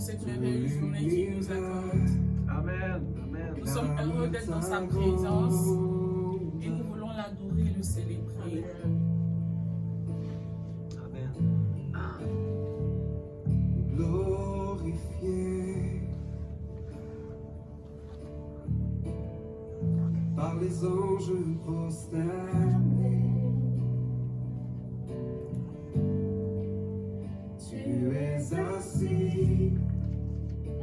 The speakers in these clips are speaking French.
cette merveilleuse journée qu'il nous accorde. Amen. Amen. Nous sommes heureux d'être dans sa présence et nous voulons l'adorer et le célébrer. Amen. Glorifié par les anges prosternés, tu es assis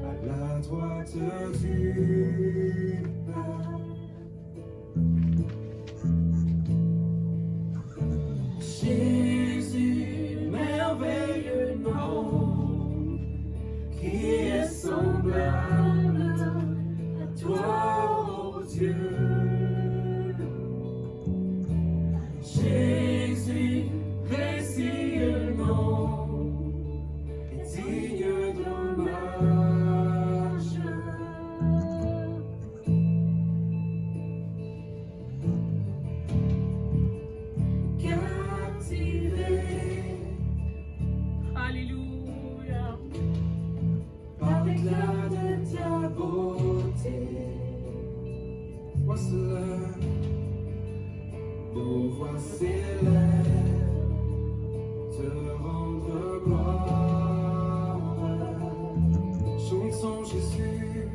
à la droite du Père. Jésus, merveilleux nom, qui est semblable à toi, ô Dieu. Jésus, précieux nom, est digne d'hommage. Captivé Alléluia. par l'éclat de ta beauté, vois cela, nos voix s'élèvent, te rendre gloire. Chantons Jésus,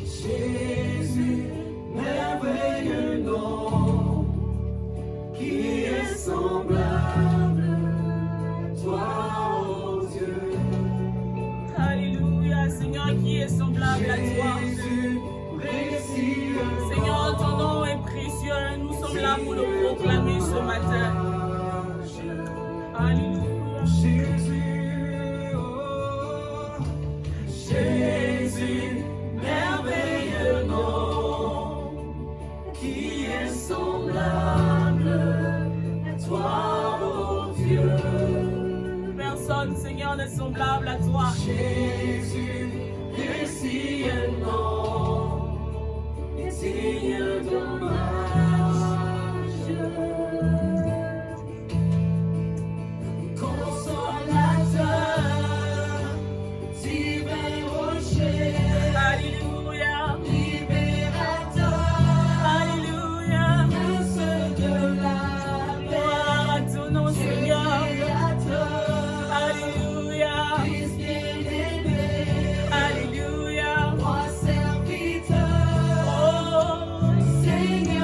Jésus, merveilleux nom, qui est semblable à toi, ô Dieu. Alléluia. Seigneur, qui est semblable à toi. Jésus, précieux Seigneur, ton nom est précieux. Nous sommes là pour le proclamer ce matin. Alléluia. Jésus, oh, Jésus, merveilleux nom, qui est semblable à toi, ô Dieu. Personne, Seigneur, n'est semblable à toi. Jésus, précieux nom, et digne d'hommage. Consolateur, divin rocher, Alléluia. libérateur, Alléluia. prince de la Gloire à ton nom, Seigneur. créateur, Alléluia. Fils bien-aimé, Alléluia. roi serviteur, Oh, Seigneur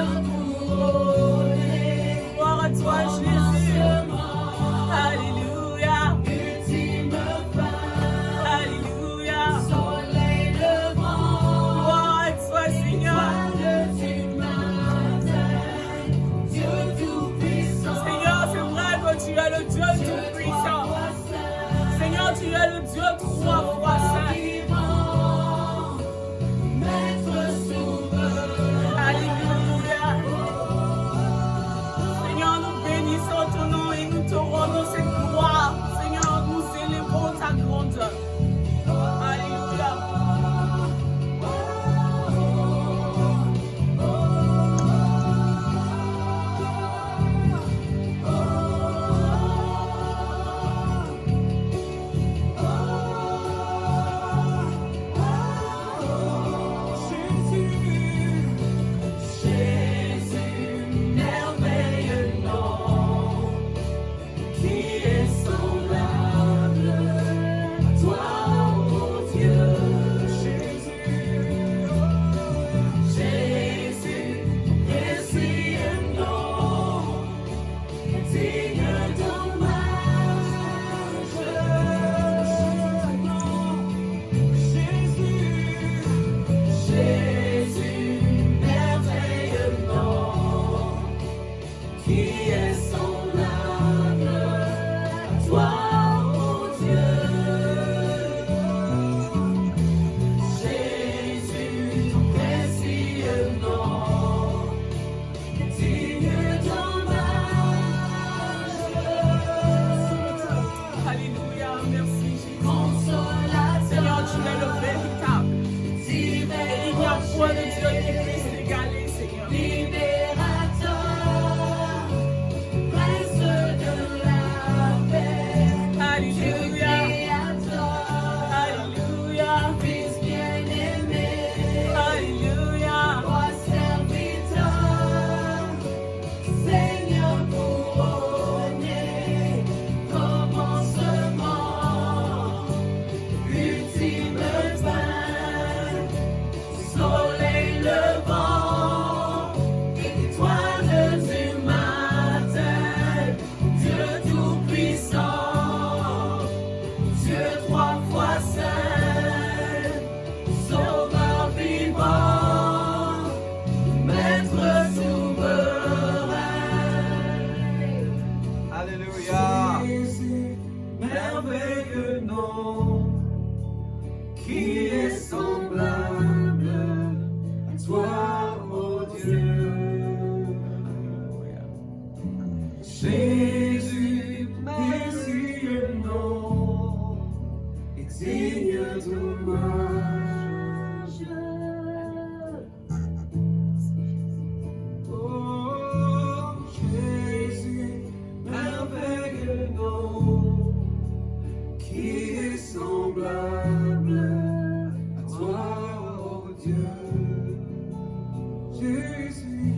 Jésus,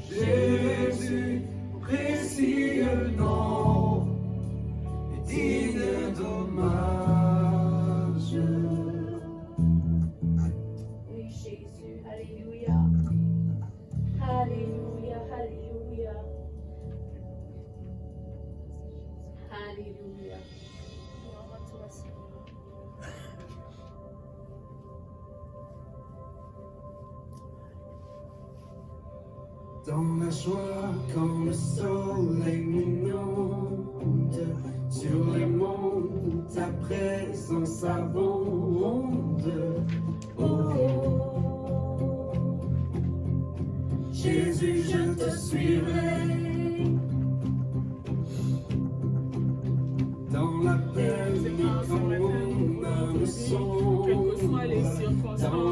Jésus, précieux nom, et digne d'hommage. Oui, Jésus, Alléluia. Alléluia, Alléluia. Alléluia. Gloire à toi, Seigneur. Dans la joie, quand le soleil m'inonde, sur les monts, ta présence abonde. Oh, Jésus, je te suivrai. Dans la peine, quand mon âme sombre, quelles que soient les dans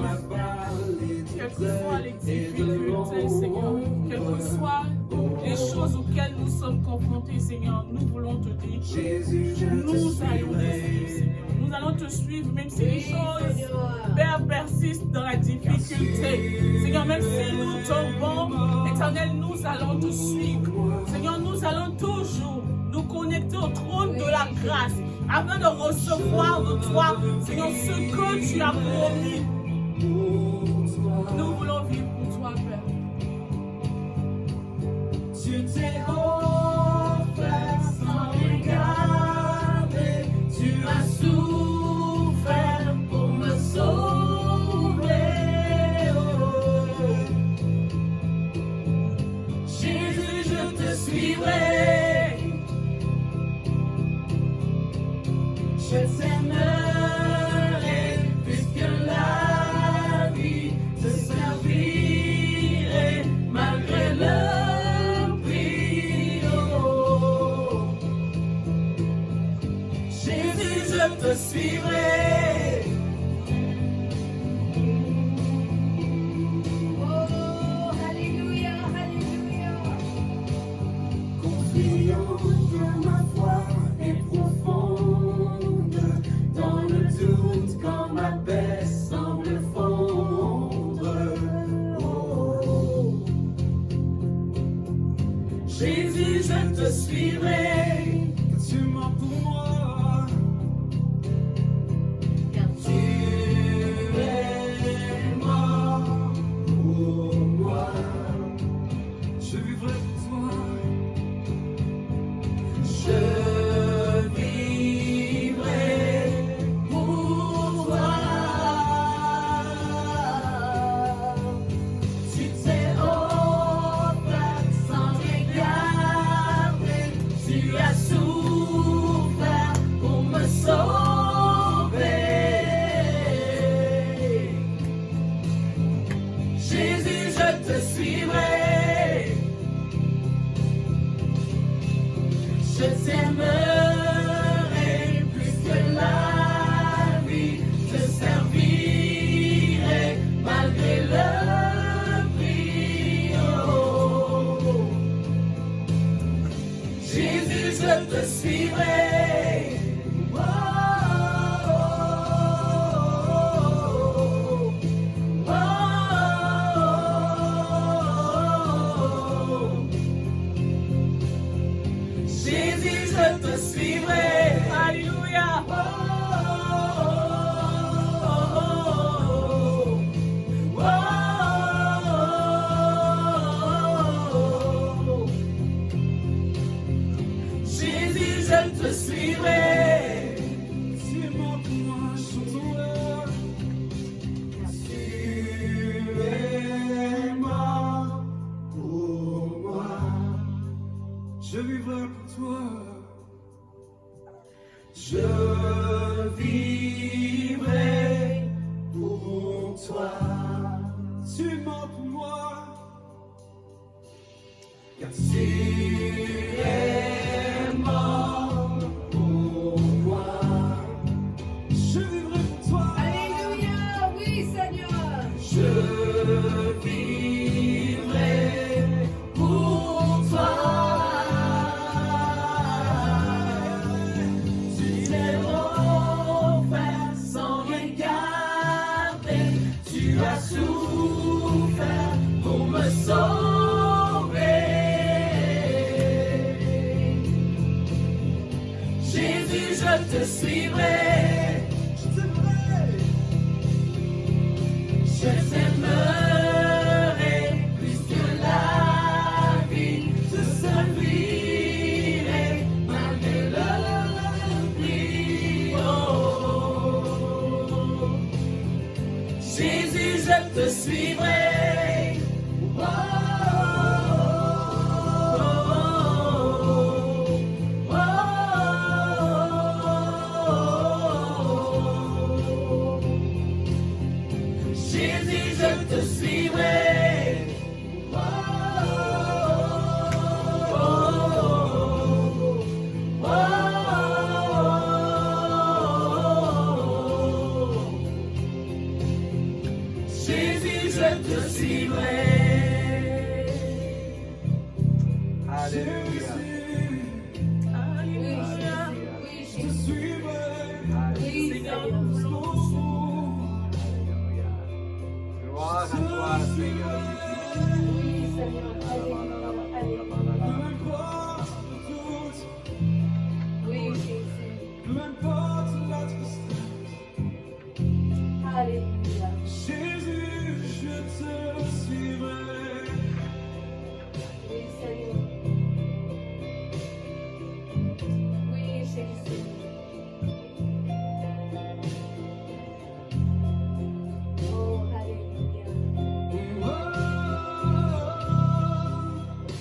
la circonstances, vallée du quelles que soient les et de difficultés, Seigneur, quelles que soient les choses auxquelles nous sommes confrontés, Seigneur, nous voulons te dire, Jésus, je te nous allons te suivrai. suivre, Seigneur. Nous allons te suivre, même si les Oui, choses, Seigneur. Père, persistent dans la difficulté. Seigneur, même si nous tombons, Éternel, nous allons te suivre. Seigneur, nous allons toujours nous connecter au trône de la grâce afin de recevoir de toi, Seigneur, ce que tu as promis. Nous voulons vivre pour toi, Père. Tu t'es offert sans regarder, tu as souffert pour me sauver. Oh. Jésus, je te suivrai. Je t'aimerai puisque la vie te servirait malgré le prix. Oh. Jésus, je te suivrai. Oh, Alléluia, Alléluia. Confiant que ma foi est profonde, dans le doute quand ma paix semble fondre. Oh. Jésus, je te suivrai, car tu mens pour moi, Car tu es mort pour moi. Je vivrai pour toi. Je vivrai pour toi. Tu t'es offert sans regarder, tu as souffert pour me sauver. Jésus, je te suivrai. Je t'aimerai plus que la vie te servirait malgré le prix. Oh. Jésus, je te suivrai. Oh, oh, oh, oh. Jésus, je te suivrai. Alléluia. Jésus, je te suivrai. Tu es mort pour moi, chantons-le. Tu es mort pour moi. Je vivrai pour toi. Je vivrai pour toi. Tu es mort pour moi. Car tu es mort pour moi. Je vivrai pour toi. Alléluia, oui, Seigneur. Je vivrai pour toi. Tu t'es offert sans regarder, tu as souffert pour me sauver. Jésus, je te suivrai. Je t'aimerai plus que la vie. Je servirai malgré le prix. Oh. Jésus, je te suivrai. Oh. Jésus, je te suivrai. Jésus, je te suivrai. Alléluia. Alléluia. Oui, Je te Jésus. suivrai. Oui, Seigneur, Seigneur. nous voulons Alléluia. Gloire à toi, Seigneur. Oui, Seigneur. Alléluia. Alléluia. Peu importe le doute, Oui, Jésus. peu importe la tristesse. Alléluia. Jésus, je te suivrai. Oui, Seigneur. Oui, Jésus. Oh, alléluia. Oh, Oui,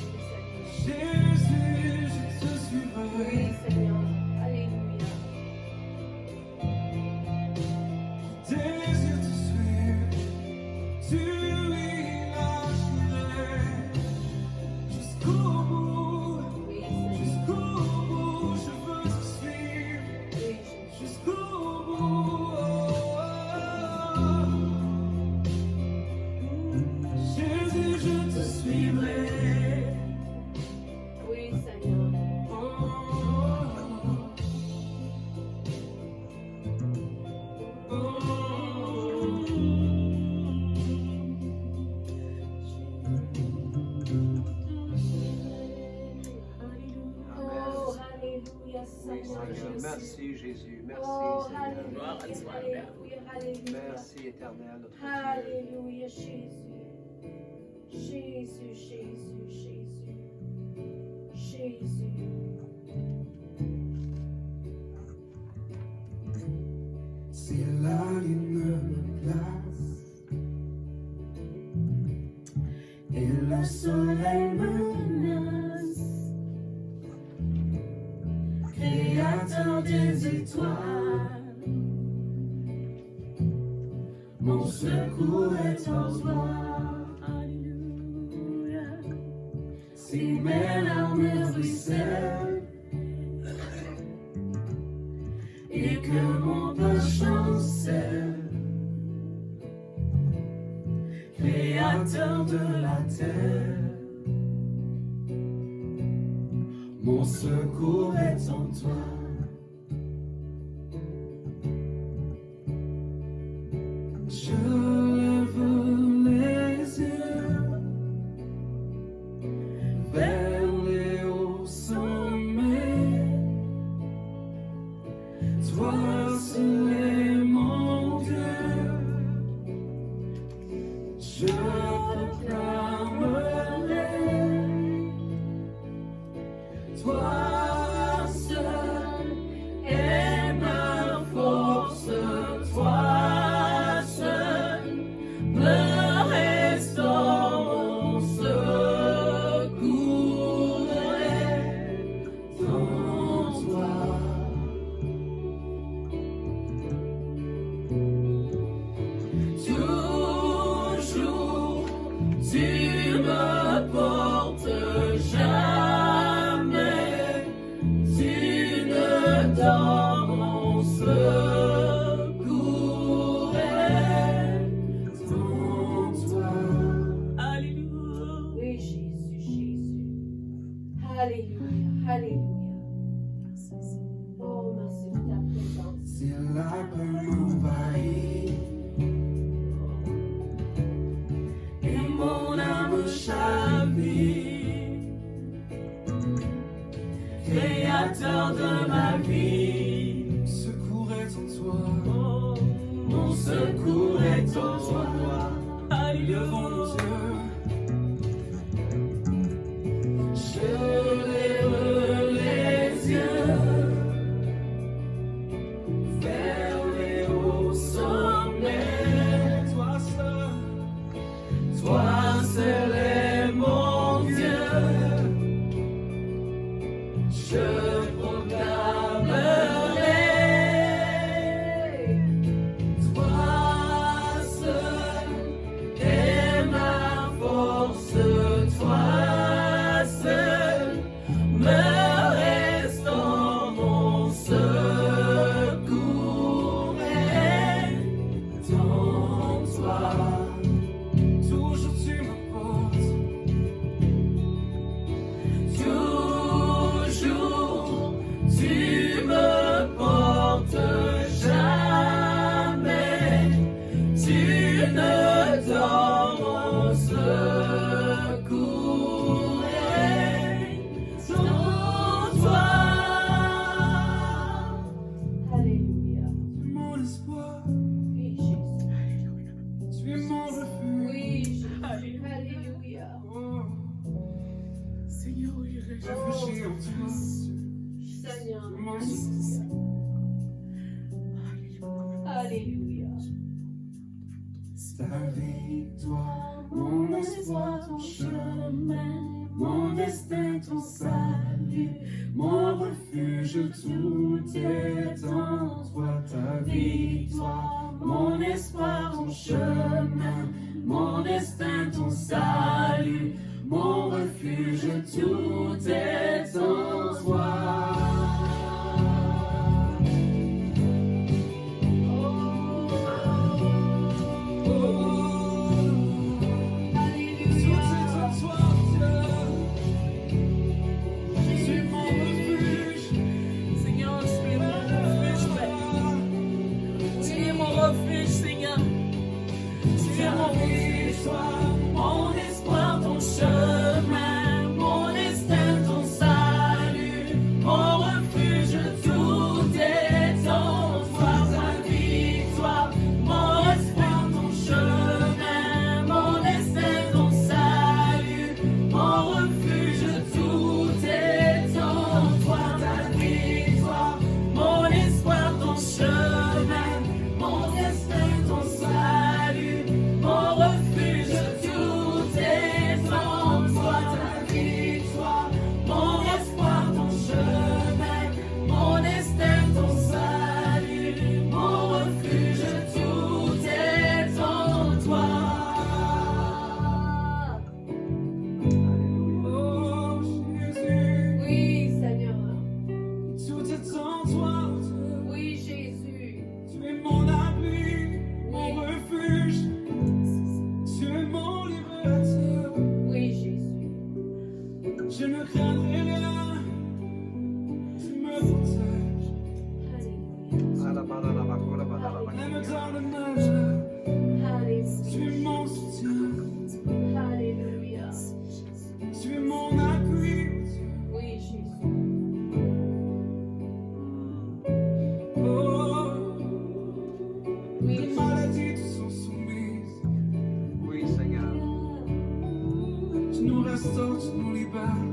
Jésus, je te Seigneur. suivrai. Oui, Seigneur. Alléluia. Désire te suivre, tu y lâcherai jusqu'au bout, Oui, Seigneur. jusqu'au bout, je veux te suivre, Oui, Jésus. jusqu'au bout. Jésus, je te suivrai. Oui, Seigneur. Oh, alléluia, Seigneur Jésus. Merci, Jésus. Merci, Oh, Seigneur. Gloire à alléluia, toi, Père. alléluia, alléluia. Merci, éternel, notre Dieu. Alléluia, Jésus. Jésus, Jésus, Jésus. Jésus. Si la lune me place et le soleil me menace, Créateur des étoiles, mon secours est en toi. Alléluia. Si mes larmes ruissellent et que mon cœur chancelle, Créateur de la terre, mon secours est en toi. Je lève les yeux vers les hauts sommets. Toi seul est mon Dieu. Je proclamerai. Toi seul est ma force. Toi seul me restaure mon secours est en toi. Toujours tu me portes, jamais tu ne dors, mon secours est en toi. Alléluia. Oui, Jésus, Jésus. Alléluia, alléluia. Oh, merci de ta présence. Si la peur m'envahit et mon âme chasse, consolateur de ma vie. Mon secours est en toi. Oh, mon secours est en toi. Levons nos Alléluia. yeux. Je lève les yeux vers les hauts sommets. Toi seul, Toi seul est mon Dieu. Je proclamerai. Toi seul est ma force. Toi seul me restaure mon secours est en toi. toujours tu m'apportes. Toujours tu me portes, jamais tu ne dors, mon secours est en toi. Alléluia. Tu es mon espoir, Oui, Jésus. tu es mon refuge. Oui, Jésus. Alléluia. Alléluia. Oh, Seigneur, oui, réfugié en toi. Seigneur. Tu es mon Alléluia. Ta victoire, mon espoir, ton chemin, mon destin, ton salut, mon refuge, tout est en toi. Ta victoire, mon espoir, ton chemin, mon destin, ton salut, mon refuge, tout est en toi. Seigneur, tu es mon refuge, Père. Tu es mon refuge, Seigneur. Tu es mon refuge, mon espoir, ton chemin, mon destin, ton salut, mon refuge, tout est en toi. Ta victoire, mon espoir, ton chemin, mon destin, ton salut, mon refuge, tout est en toi. Ta victoire, mon espoir, ton chemin, mon destin, ton salut, mon refuge, tout est en toi. Ta victoire, mon espoir, ton chemin, mon destin, ton salut, mon refuge, tout est en toi. Oh Jésus, Oui, Seigneur. tout est en toi. Oui, Jésus. Tu es mon abri, mon refuge. Tu es mon libérateur. Oui, Jésus. Je ne craindrai rien. Tu me protèges. Alléluia. Même dans le malheur, tu es Alléluia. mon soutien. Alléluia. Tu es mon appui. Oui, Jésus. Oh, Oui, les maladies te sont soumises. Oui, Seigneur. Tu nous restaures, tu nous libères.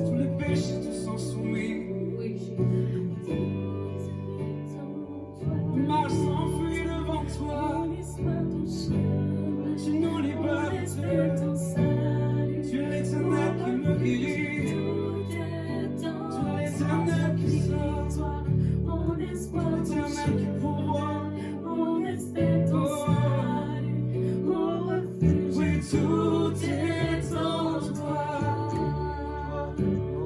Tous les péchés te sont soumis. Oui, Jésus. Le mal s'enfuit devant toi. Tu nous libères. Tu es l'éternel qui me guérit. Tu es l'éternel qui sort. L'éternel qui pourvoit. Oui, tout est en toi.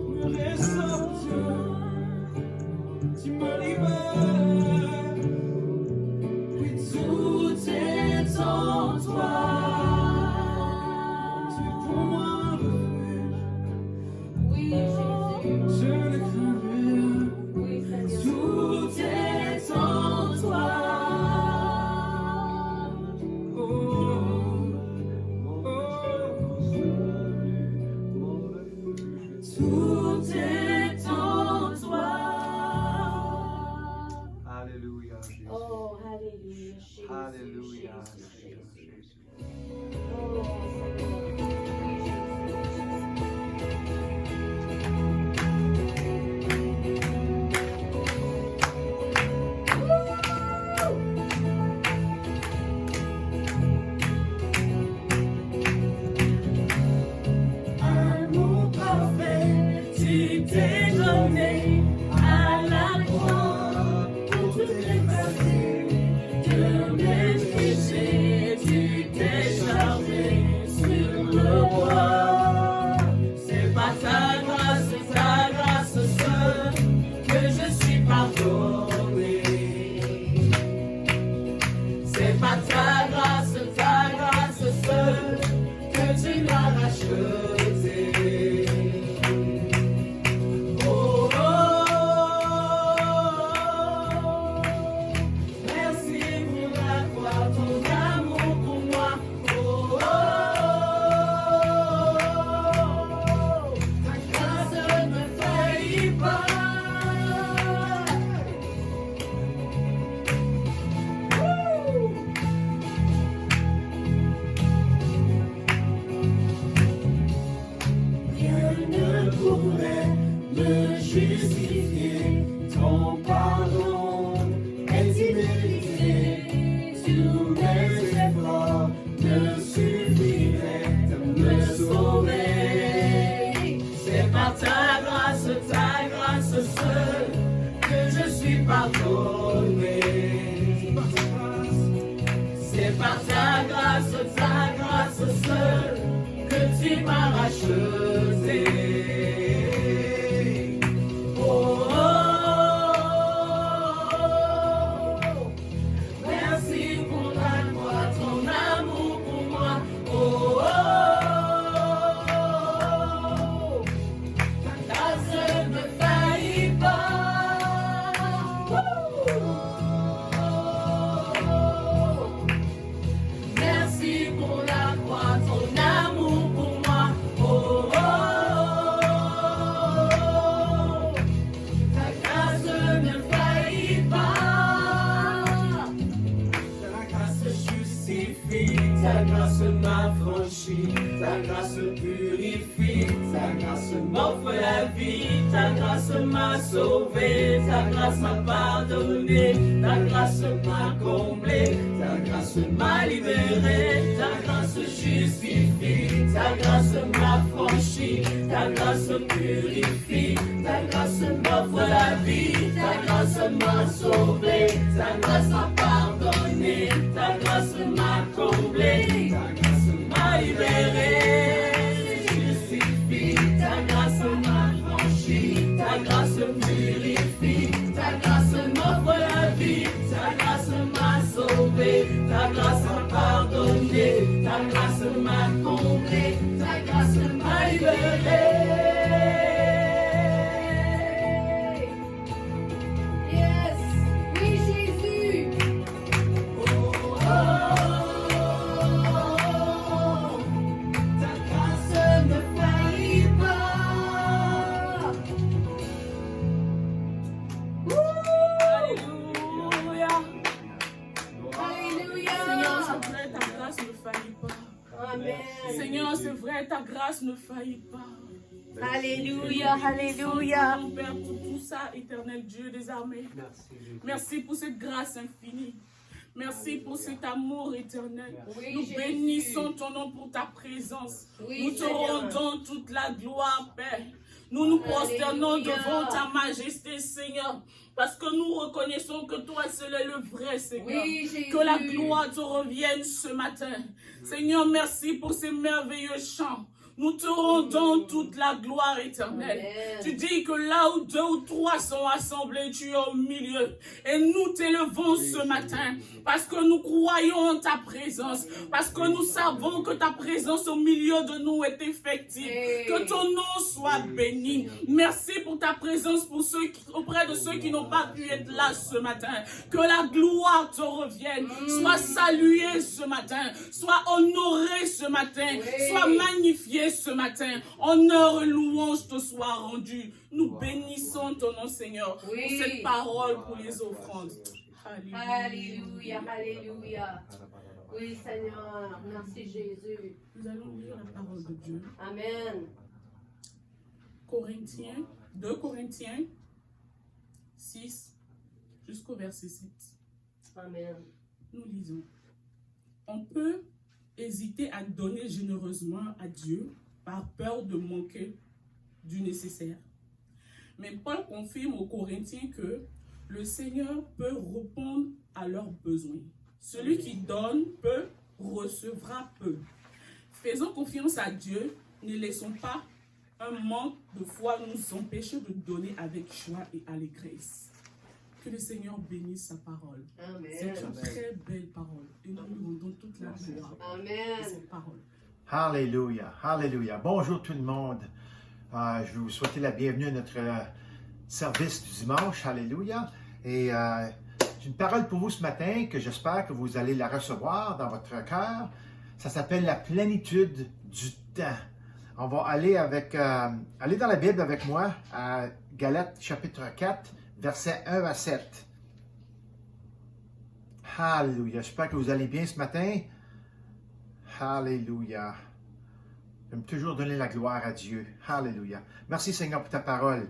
Me restaure, Dieu. Tu racheté. Oh, oh, merci pour la croix, ton amour pour moi. Oh, ta grâce ne faillit pas. Me justifier, ton pardon est immérité. Tous mes efforts ne suffiraient de me sauver. C'est par ta grâce seule que je suis pardonné. C'est par ta grâce seule que tu m'as racheté. Ta grâce m'affranchit, ta grâce purifie, ta grâce m'offre la vie, ta grâce m'a sauvé, ta grâce m'a pardonné, ta grâce m'a comblé, ta grâce m'a libéré, ta grâce justifie, ta grâce m'affranchit, ta grâce purifie, ta grâce m'offre la vie, ta grâce m'a sauvé, ta grâce m'a pardonné, ta grâce m'a comblé, ta grâce m'a libéré, justifie, ta grâce m'a franchi, ta grâce purifie, ta grâce m'offre la vie, ta grâce m'a sauvé, ta grâce m'a pardonné, ta grâce m'a comblé, ta grâce m'a libéré. Seigneur, c'est vrai, ta grâce ne faillit pas. Alléluia, alléluia. Mon Père, pour tout ça, éternel Dieu des armées. Merci pour cette grâce infinie. Merci pour cet amour éternel. Oui, Nous Jésus. bénissons ton nom pour ta présence. Oui, Nous te Seigneur. rendons toute la gloire, Père. Nous nous prosternons Alléluia. devant ta majesté, Seigneur. Parce que nous reconnaissons que toi seul est le vrai Seigneur. Oui, Jésus. Que la gloire te revienne ce matin. Seigneur, merci pour ces merveilleux chants. Nous te rendons toute la gloire éternelle. Amen. Tu dis que là où 2 ou 3 sont assemblés, tu es au milieu. Et nous t'élevons ce matin parce que nous croyons en ta présence. Parce que nous savons que ta présence au milieu de nous est effective. Que ton nom soit béni. Merci pour ta présence pour auprès de ceux qui n'ont pas pu être là ce matin. Que la gloire te revienne. Sois salué ce matin. Sois honoré ce matin. Sois magnifié ce matin. Honneur et louange te soient rendus. Nous bénissons ton nom, Seigneur, pour cette parole, pour les offrandes. Alléluia. Alléluia, alléluia. Oui, Seigneur. Merci, Jésus. Nous allons lire la parole de Dieu. Amen. 2 Corinthiens 6 jusqu'au verset 7. Amen. Nous lisons. On peut hésiter à donner généreusement à Dieu par peur de manquer du nécessaire. Mais Paul confirme aux Corinthiens que le Seigneur peut répondre à leurs besoins. Celui qui donne peu recevra peu. Faisons confiance à Dieu, ne laissons pas un manque de foi nous empêcher de donner avec joie et allégresse. Que le Seigneur bénisse sa parole. Amen. C'est une très belle parole et nous lui rendons toute la gloire de Amen. cette parole. Alléluia, alléluia. Bonjour tout le monde. Je vais vous souhaiter la bienvenue à notre service du dimanche. Alléluia. Et j'ai une parole pour vous ce matin que j'espère que vous allez la recevoir dans votre cœur. Ça s'appelle la plénitude du temps. On va aller dans la Bible avec moi à Galates chapitre 4, versets 1 à 7. Alléluia. J'espère que vous allez bien ce matin. Alléluia. J'aime toujours donner la gloire à Dieu. Alléluia. Merci Seigneur pour ta parole.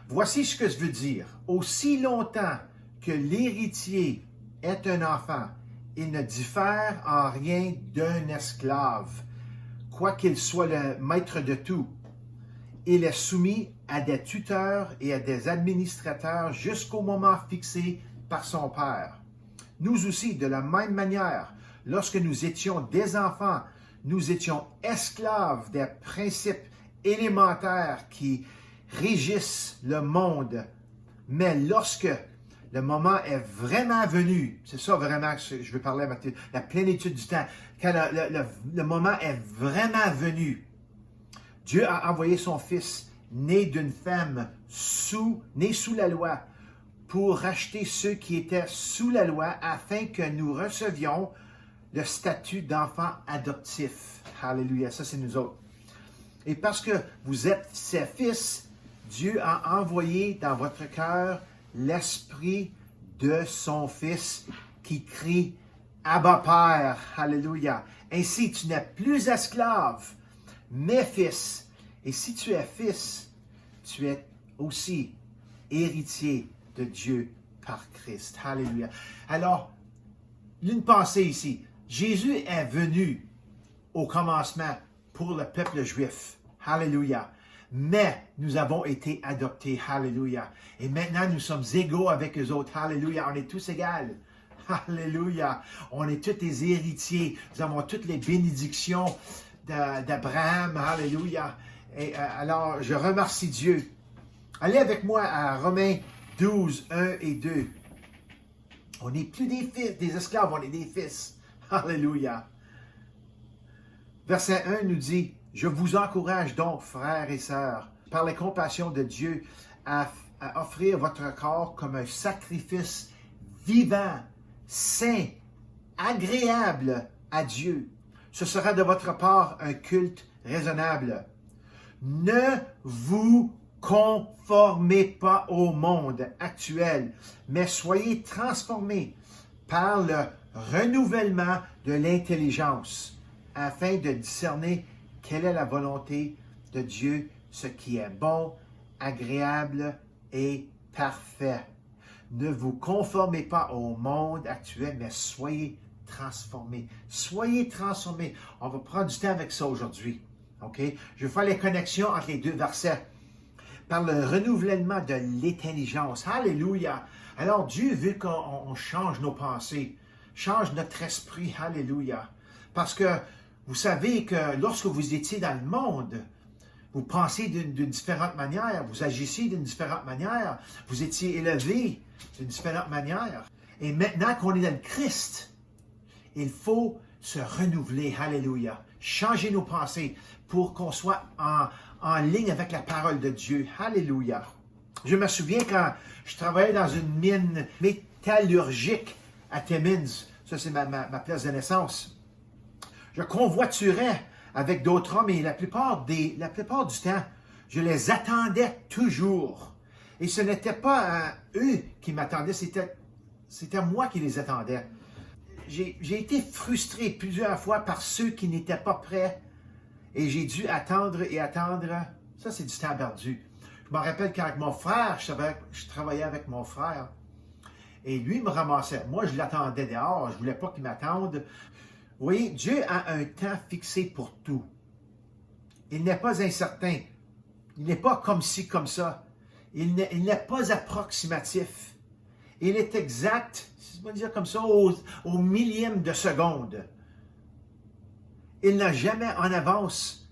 Voici ce que je veux dire. Aussi longtemps que l'héritier est un enfant, il ne diffère en rien d'un esclave, quoiqu'il soit le maître de tout. Il est soumis à des tuteurs et à des administrateurs jusqu'au moment fixé par son père. Nous aussi, de la même manière, lorsque nous étions des enfants, nous étions esclaves des principes élémentaires qui régissent le monde. Mais lorsque le moment est vraiment venu, c'est ça vraiment que je veux parler, la plénitude du temps, quand le moment est vraiment venu, Dieu a envoyé son Fils, né d'une femme, né sous la loi, pour racheter ceux qui étaient sous la loi, afin que nous recevions le statut d'enfant adoptif. Alléluia, ça c'est nous autres. Et parce que vous êtes ses fils, Dieu a envoyé dans votre cœur l'esprit de son Fils qui crie « Abba Père ». Alléluia. Ainsi, tu n'es plus esclave, mais fils. Et si tu es fils, tu es aussi héritier de Dieu par Christ. Alléluia. Alors, une pensée ici. Jésus est venu au commencement pour le peuple juif. Alléluia. Mais nous avons été adoptés. Alléluia. Et maintenant, nous sommes égaux avec eux autres. Alléluia. On est tous égaux. Alléluia. On est tous des héritiers. Nous avons toutes les bénédictions d'Abraham. Alléluia. Et alors, je remercie Dieu. Allez avec moi à Romains 12, 1 et 2. On n'est plus des fils, des esclaves, on est des fils. Alléluia. Verset 1 nous dit, « Je vous encourage donc, frères et sœurs, par les compassions de Dieu, à offrir votre corps comme un sacrifice vivant, saint, agréable à Dieu. Ce sera de votre part un culte raisonnable. Ne vous conformez pas au monde actuel, mais soyez transformés par le renouvellement de l'intelligence, afin de discerner quelle est la volonté de Dieu, ce qui est bon, agréable et parfait. Ne vous conformez pas au monde actuel, mais soyez transformés. Soyez transformés. On va prendre du temps avec ça aujourd'hui. OK? Je vais faire les connexions entre les deux versets. Par le renouvellement de l'intelligence. Alléluia. Alors Dieu veut qu'on change nos pensées, change notre esprit. Alléluia. Parce que vous savez que lorsque vous étiez dans le monde, vous pensez d'une différente manière, vous agissez d'une différente manière, vous étiez élevé d'une différente manière. Et maintenant qu'on est dans le Christ, il faut se renouveler. Alléluia. Changer nos pensées pour qu'on soit en ligne avec la parole de Dieu. Alléluia. Je me souviens quand je travaillais dans une mine métallurgique à Timmins. Ça, c'est ma place de naissance. Je convoiturais avec d'autres hommes et la plupart du temps, je les attendais toujours. Et ce n'était pas eux qui m'attendaient, c'était moi qui les attendais. J'ai été frustré plusieurs fois par ceux qui n'étaient pas prêts et j'ai dû attendre et attendre. Ça, c'est du temps perdu. Je me rappelle qu'avec mon frère, je travaillais avec mon frère et lui me ramassait. Moi, je l'attendais dehors, je ne voulais pas qu'il m'attende. Vous voyez, Dieu a un temps fixé pour tout. Il n'est pas incertain. Il n'est pas comme ci, comme ça. Il n'est pas approximatif. Il est exact, si je peux dire comme ça, au millième de seconde. Il n'est jamais en avance.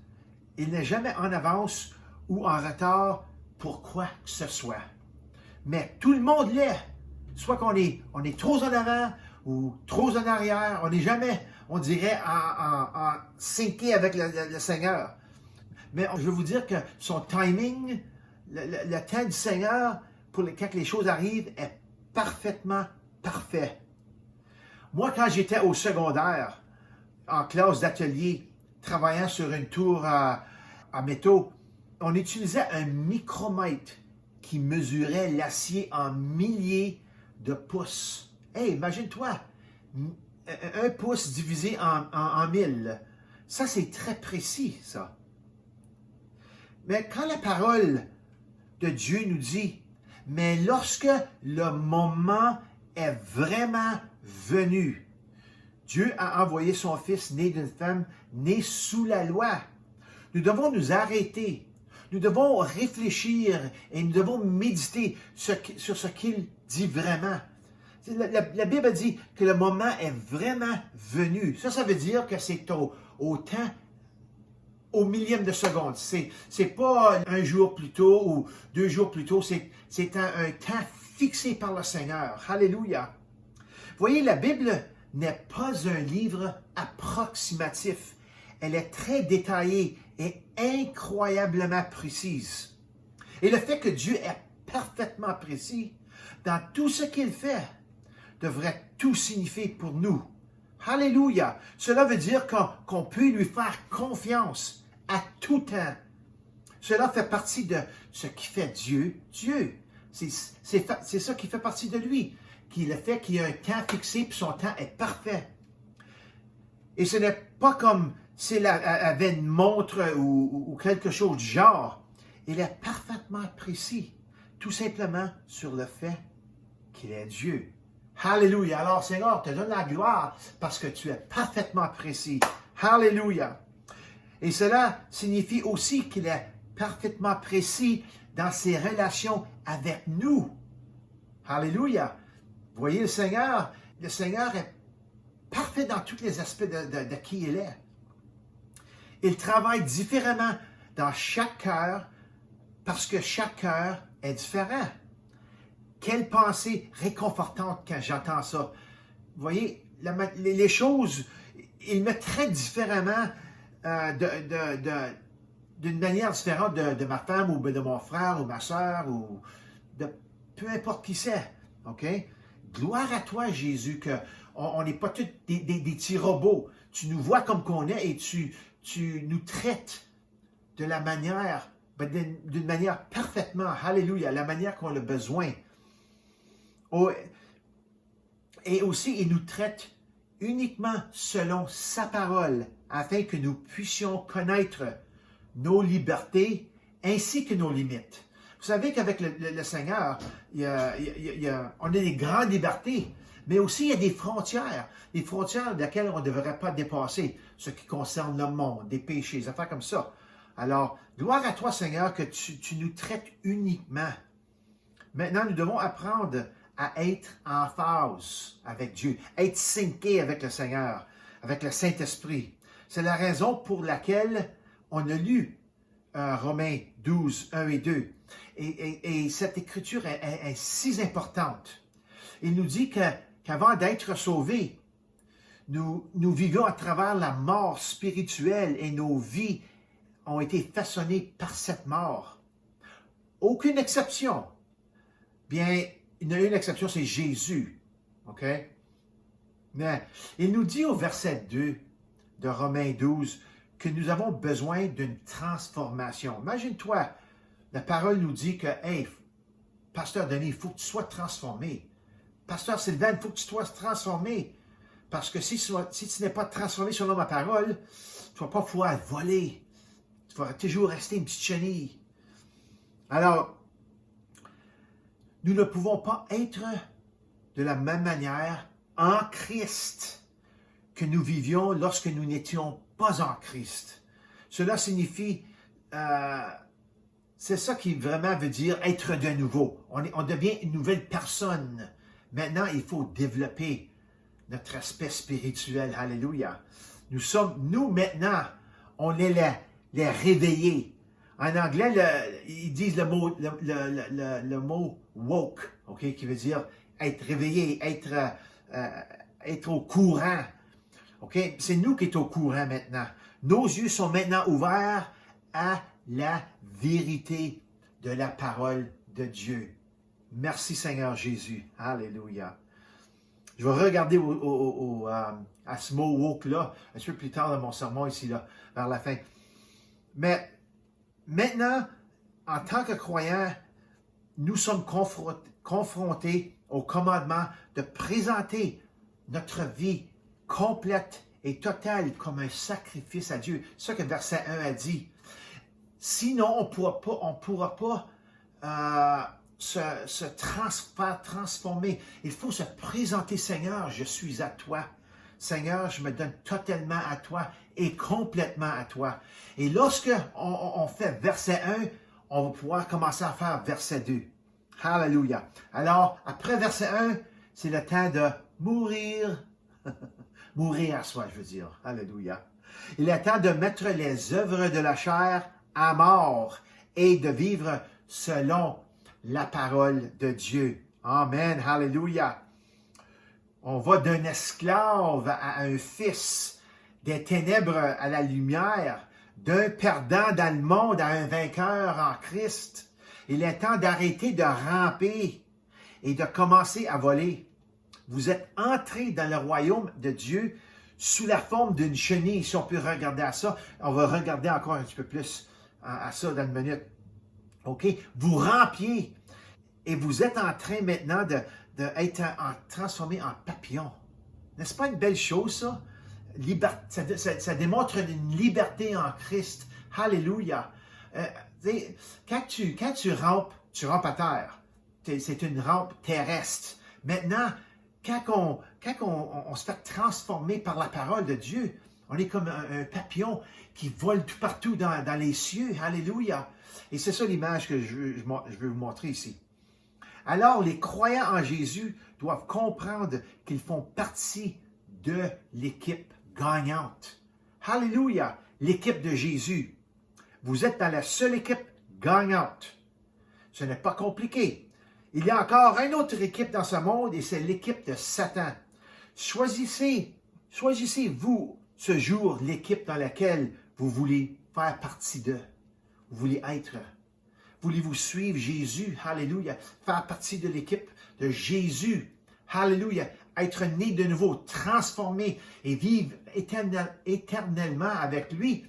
Il n'est jamais en avance ou en retard pour quoi que ce soit. Mais tout le monde l'est. Soit qu'on est trop en avant ou trop en arrière. On n'est jamais on dirait, en synqué avec le Seigneur. Mais je veux vous dire que son timing, le temps du Seigneur, quand les choses arrivent, est parfaitement parfait. Moi, quand j'étais au secondaire, en classe d'atelier, travaillant sur une tour à métaux, on utilisait un micromètre qui mesurait l'acier en milliers de pouces. Hey, imagine-toi, 1 pouce divisé en 1000. Ça, c'est très précis, ça. Mais quand la parole de Dieu nous dit, mais lorsque le moment est vraiment venu, Dieu a envoyé son Fils né d'une femme, né sous la loi. Nous devons nous arrêter. Nous devons réfléchir et nous devons méditer sur ce qu'il dit vraiment. La Bible dit que le moment est vraiment venu. Ça veut dire que c'est au temps, au millième de seconde. C'est pas un jour plus tôt ou 2 jours plus tôt. C'est un temps fixé par le Seigneur. Alléluia. Vous voyez, la Bible n'est pas un livre approximatif. Elle est très détaillée et incroyablement précise. Et le fait que Dieu est parfaitement précis dans tout ce qu'il fait devrait tout signifier pour nous. Alléluia! Cela veut dire qu'on peut lui faire confiance à tout temps. Cela fait partie de ce qui fait Dieu, Dieu. C'est ça qui fait partie de lui, qui le fait qu'il y a un temps fixé et son temps est parfait. Et ce n'est pas comme s'il avait une montre ou quelque chose du genre. Il est parfaitement précis, tout simplement sur le fait qu'il est Dieu. Alléluia. Alors, Seigneur, te donne la gloire parce que tu es parfaitement précis. Alléluia. Et cela signifie aussi qu'il est parfaitement précis dans ses relations avec nous. Alléluia. Vous voyez le Seigneur est parfait dans tous les aspects de qui il est. Il travaille différemment dans chaque cœur parce que chaque cœur est différent. Quelle pensée réconfortante quand j'entends ça. Vous voyez, les choses, il me traite différemment d'une manière différente de ma femme ou de mon frère ou ma soeur ou de peu importe qui c'est. OK? Gloire à toi, Jésus, qu'on n'est pas tous des petits robots. Tu nous vois comme qu'on est et tu nous traites de la manière, d'une manière parfaitement, alléluia, la manière qu'on a besoin. Oh, et aussi, il nous traite uniquement selon sa parole, afin que nous puissions connaître nos libertés ainsi que nos limites. Vous savez qu'avec le Seigneur, on a des grandes libertés, mais aussi il y a des frontières desquelles on ne devrait pas dépasser, ce qui concerne le monde, des péchés, des affaires comme ça. Alors, gloire à toi, Seigneur, que tu nous traites uniquement. Maintenant, nous devons apprendre à être en phase avec Dieu, être synqué avec le Seigneur, avec le Saint-Esprit. C'est la raison pour laquelle on a lu Romains 12, 1 et 2. Et cette écriture est si importante. Il nous dit qu'avant d'être sauvés, nous vivions à travers la mort spirituelle et nos vies ont été façonnées par cette mort. Aucune exception. Bien, il y en a une exception, c'est Jésus. OK? Mais il nous dit au verset 2 de Romains 12 que nous avons besoin d'une transformation. Imagine-toi, la parole nous dit que, hey, Pasteur Denis, il faut que tu sois transformé. Pasteur Sylvain, il faut que tu sois transformé. Parce que si tu n'es pas transformé selon ma parole, tu ne vas pas pouvoir voler. Tu vas toujours rester une petite chenille. Alors, nous ne pouvons pas être de la même manière en Christ que nous vivions lorsque nous n'étions pas en Christ. Cela signifie, c'est ça qui vraiment veut dire être de nouveau. On devient une nouvelle personne. Maintenant, il faut développer notre aspect spirituel. Alléluia. Nous maintenant, on est les réveillés. En anglais, ils disent le mot woke, okay, qui veut dire être réveillé, être au courant. OK? C'est nous qui sommes au courant maintenant. Nos yeux sont maintenant ouverts à la vérité de la parole de Dieu. Merci Seigneur Jésus. Alléluia. Je vais regarder à ce mot woke-là un peu plus tard dans mon sermon ici, là, vers la fin. Mais maintenant, en tant que croyants, nous sommes confrontés au commandement de présenter notre vie complète et totale comme un sacrifice à Dieu. C'est ça que verset 1 a dit. Sinon, on ne pourra pas faire transformer. Il faut se présenter, Seigneur, je suis à toi. Seigneur, je me donne totalement à toi et complètement à toi. Et lorsque on fait verset 1, on va pouvoir commencer à faire verset 2. Alléluia. Alors, après verset 1, c'est le temps de mourir. Mourir à soi, je veux dire. Alléluia. Il est temps de mettre les œuvres de la chair à mort et de vivre selon la parole de Dieu. Amen. Alléluia. On va d'un esclave à un fils, des ténèbres à la lumière, d'un perdant dans le monde à un vainqueur en Christ. Il est temps d'arrêter de ramper et de commencer à voler. Vous êtes entrés dans le royaume de Dieu sous la forme d'une chenille. Si on peut regarder à ça, on va regarder encore un petit peu plus à ça dans une minute. OK? Vous rampiez et vous êtes en train maintenant d'être transformé en papillon. N'est-ce pas une belle chose, ça? Ça démontre une liberté en Christ. Alléluia. Quand tu rampes à terre. C'est une rampe terrestre. Maintenant, quand on se fait transformer par la parole de Dieu, on est comme un papillon qui vole tout partout dans les cieux. Alléluia. Et c'est ça l'image que je veux vous montrer ici. Alors, les croyants en Jésus doivent comprendre qu'ils font partie de l'équipe gagnante. Alléluia, l'équipe de Jésus. Vous êtes dans la seule équipe gagnante. Ce n'est pas compliqué. Il y a encore une autre équipe dans ce monde et c'est l'équipe de Satan. Choisissez-vous ce jour l'équipe dans laquelle vous voulez faire partie de. Vous voulez être. Voulez-vous suivre Jésus? Alléluia. Faire partie de l'équipe de Jésus. Alléluia. Être né de nouveau, transformé et vivre éternellement avec lui.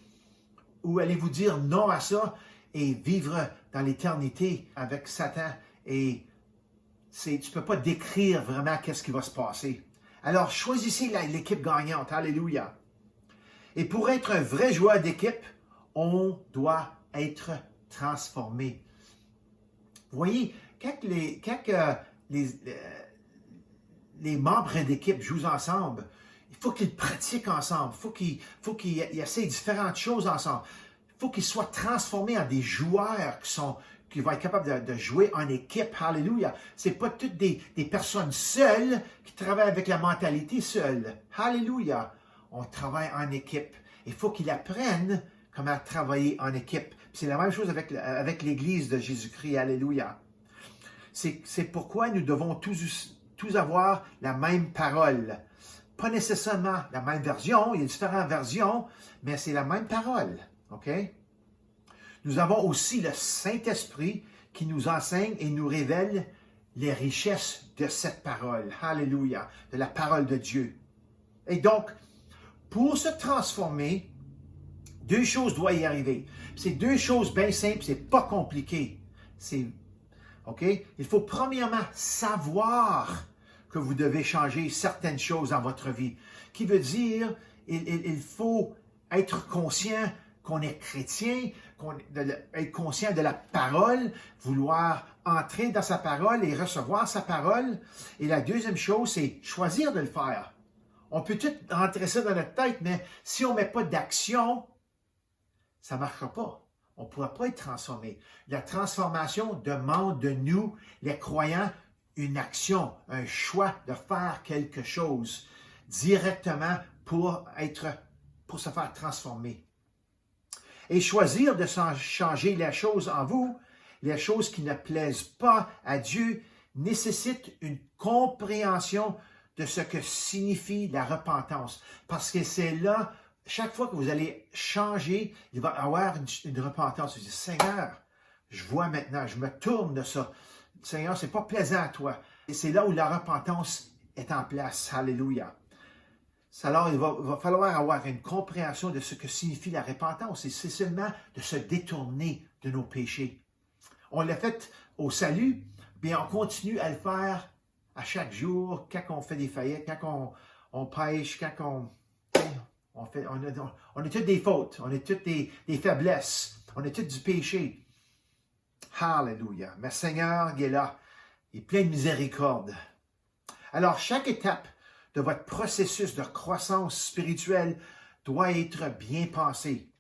Ou allez-vous dire non à ça et vivre dans l'éternité avec Satan? Et tu ne peux pas décrire vraiment qu'est-ce qui va se passer. Alors, choisissez l'équipe gagnante. Alléluia. Et pour être un vrai joueur d'équipe, on doit être transformé. Vous voyez, quand les membres d'équipe jouent ensemble, il faut qu'ils pratiquent ensemble, il faut qu'ils essaient différentes choses ensemble. Il faut qu'ils soient transformés en des joueurs qui vont être capables de jouer en équipe. Alléluia. Ce n'est pas toutes des personnes seules qui travaillent avec la mentalité seule. Alléluia. On travaille en équipe. Il faut qu'ils apprennent comment travailler en équipe. C'est la même chose avec l'Église de Jésus-Christ. Alléluia. C'est pourquoi nous devons tous avoir la même parole. Pas nécessairement la même version, il y a différentes versions, mais c'est la même parole. OK? Nous avons aussi le Saint-Esprit qui nous enseigne et nous révèle les richesses de cette parole. Alléluia. De la parole de Dieu. Et donc, pour se transformer, deux choses doivent y arriver. C'est deux choses bien simples, c'est pas compliqué. OK? Il faut premièrement savoir que vous devez changer certaines choses dans votre vie. Qui veut dire, il faut être conscient qu'on est chrétien, être conscient de la parole, vouloir entrer dans sa parole et recevoir sa parole. Et la deuxième chose, c'est choisir de le faire. On peut tout rentrer ça dans notre tête, mais si on ne met pas d'action, ça ne marchera pas. On ne pourra pas être transformé. La transformation demande de nous, les croyants, une action, un choix de faire quelque chose directement pour se faire transformer. Et choisir de changer les choses en vous, les choses qui ne plaisent pas à Dieu, nécessite une compréhension de ce que signifie la repentance. Parce que c'est là, chaque fois que vous allez changer, il va y avoir une repentance. Vous dites, Seigneur, je vois maintenant, je me tourne de ça. Seigneur, c'est pas plaisant à toi. Et c'est là où la repentance est en place. Alléluia. Alors, il va falloir avoir une compréhension de ce que signifie la repentance. Et c'est seulement de se détourner de nos péchés. On l'a fait au salut, bien on continue à le faire à chaque jour, quand on fait des faillites, quand on pêche, quand on a toutes des fautes, on a toutes des faiblesses, on a toutes du péché. Alléluia. Mais Seigneur, il est là, il est plein de miséricorde. Alors, chaque étape de votre processus de croissance spirituelle doit être bien pensée.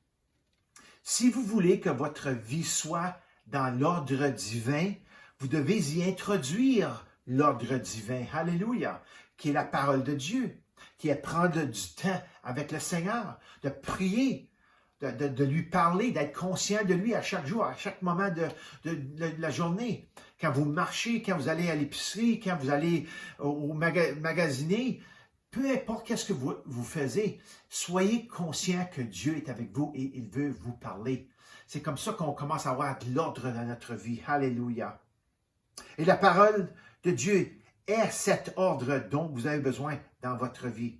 Si vous voulez que votre vie soit dans l'ordre divin, vous devez y introduire l'ordre divin, alléluia, qui est la parole de Dieu, qui est prendre du temps avec le Seigneur, de prier, de lui parler, d'être conscient de lui à chaque jour, à chaque moment de la journée. Quand vous marchez, quand vous allez à l'épicerie, quand vous allez au magasiner, peu importe qu'est-ce que vous faisiez, soyez conscient que Dieu est avec vous et il veut vous parler. C'est comme ça qu'on commence à avoir de l'ordre dans notre vie. Alléluia. Et la parole de Dieu est cet ordre dont vous avez besoin dans votre vie.